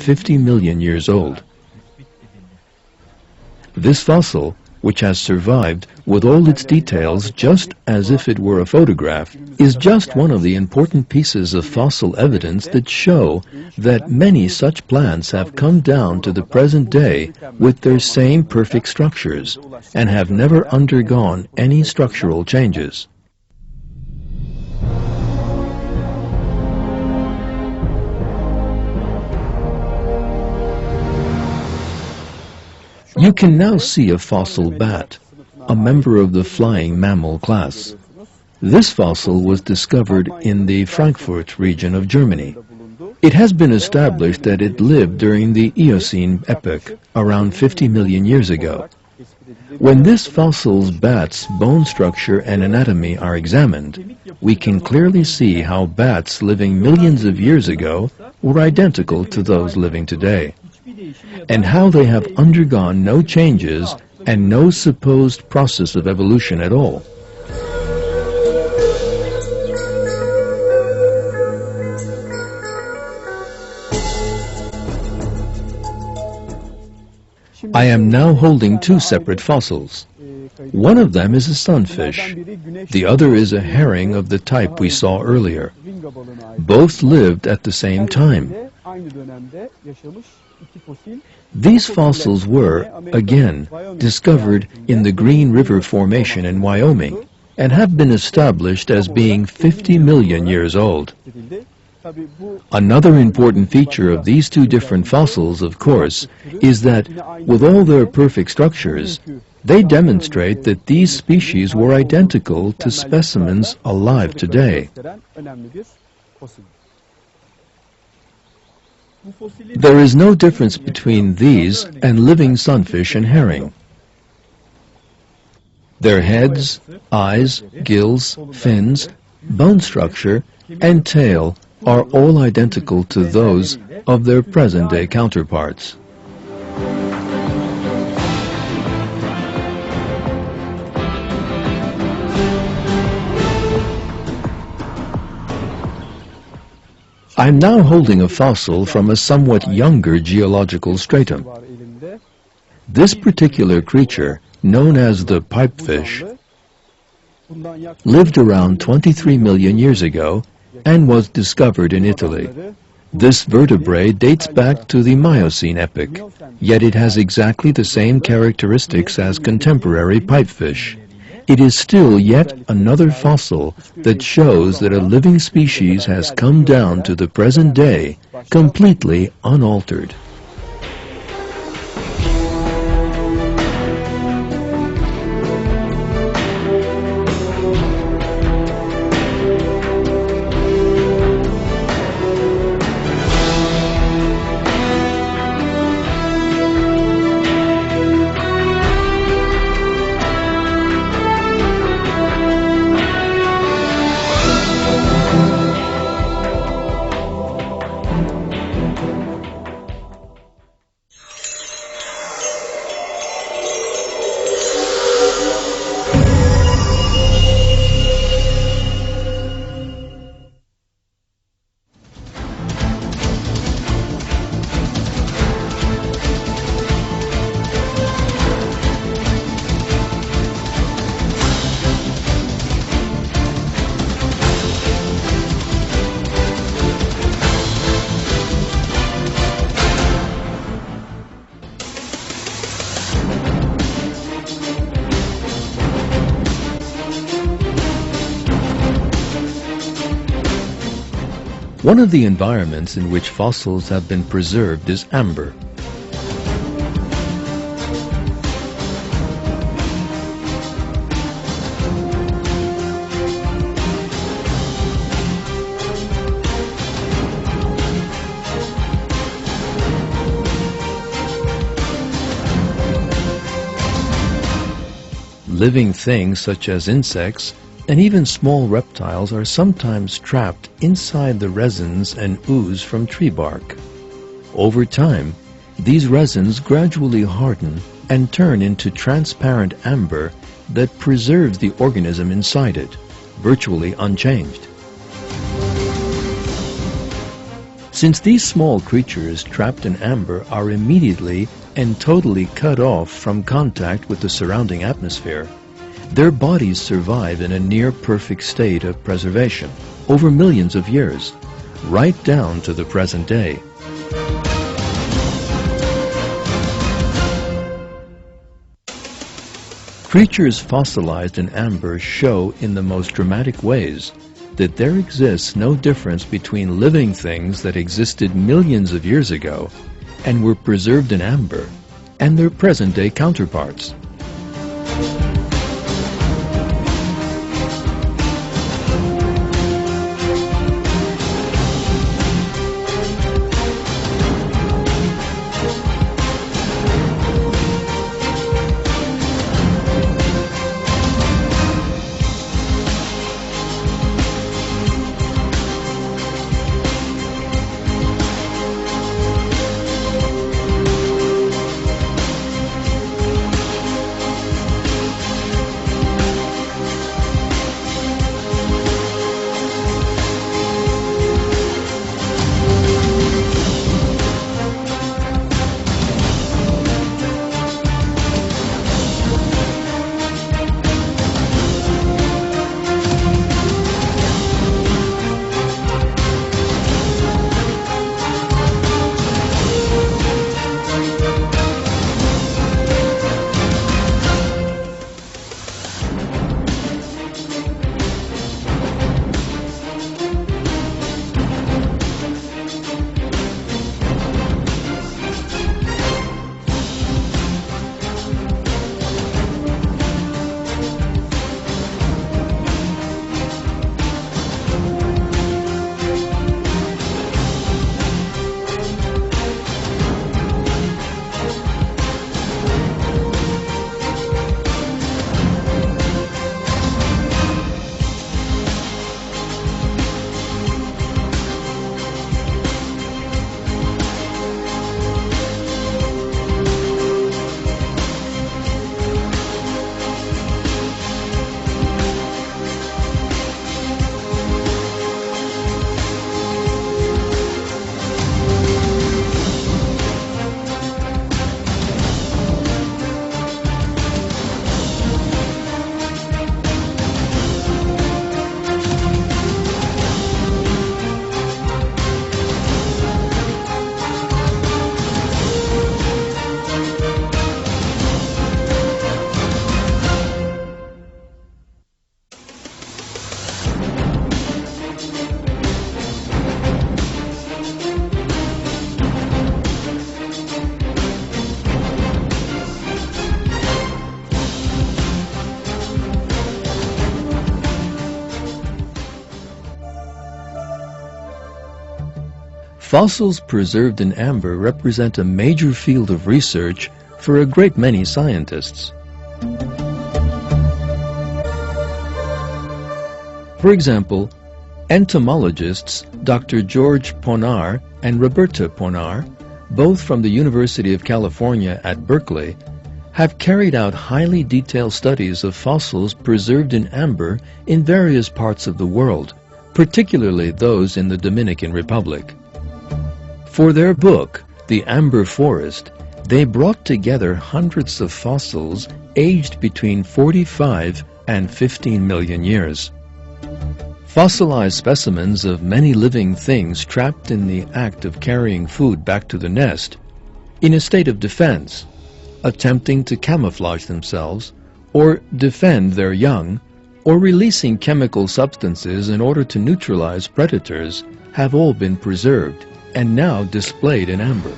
50 million years old. This fossil, which has survived with all its details just as if it were a photograph, is just one of the important pieces of fossil evidence that show that many such plants have come down to the present day with their same perfect structures and have never undergone any structural changes. You can now see a fossil bat, a member of the flying mammal class. This fossil was discovered in the Frankfurt region of Germany. It has been established that it lived during the Eocene epoch, around 50 million years ago. When this fossil's bat's bone structure and anatomy are examined, we can clearly see how bats living millions of years ago were identical to those living today, and how they have undergone no changes and no supposed process of evolution at all. I am now holding two separate fossils. One of them is a sunfish. The other is a herring of the type we saw earlier. Both lived at the same time. These fossils were, again, discovered in the Green River Formation in Wyoming and have been established as being 50 million years old. Another important feature of these two different fossils, of course, is that, with all their perfect structures, they demonstrate that these species were identical to specimens alive today. There is no difference between these and living sunfish and herring. Their heads, eyes, gills, fins, bone structure, and tail are all identical to those of their present-day counterparts. I'm now holding a fossil from a somewhat younger geological stratum. This particular creature, known as the pipefish, lived around 23 million years ago and was discovered in Italy. This vertebrate dates back to the Miocene epoch, yet it has exactly the same characteristics as contemporary pipefish. It is still yet another fossil that shows that a living species has come down to the present day completely unaltered. One of the environments in which fossils have been preserved is amber. Living things such as insects and even small reptiles are sometimes trapped inside the resins and ooze from tree bark. Over time, these resins gradually harden and turn into transparent amber that preserves the organism inside it, virtually unchanged. Since these small creatures trapped in amber are immediately and totally cut off from contact with the surrounding atmosphere, their bodies survive in a near-perfect state of preservation over millions of years, right down to the present day. Creatures fossilized in amber show in the most dramatic ways that there exists no difference between living things that existed millions of years ago and were preserved in amber and their present-day counterparts. Fossils preserved in amber represent a major field of research for a great many scientists. For example, entomologists Dr. George Ponar and Roberta Ponar, both from the University of California at Berkeley, have carried out highly detailed studies of fossils preserved in amber in various parts of the world, particularly those in the Dominican Republic. For their book, The Amber Forest, they brought together hundreds of fossils aged between 45 and 15 million years. Fossilized specimens of many living things trapped in the act of carrying food back to the nest, in a state of defense, attempting to camouflage themselves, or defend their young, or releasing chemical substances in order to neutralize predators, have all been preserved and now displayed in amber.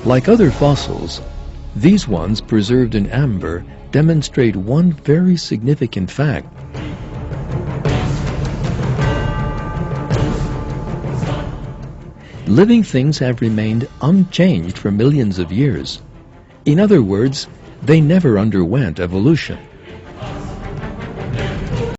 Like other fossils, these ones preserved in amber demonstrate one very significant fact. Living things have remained unchanged for millions of years. In other words, they never underwent evolution.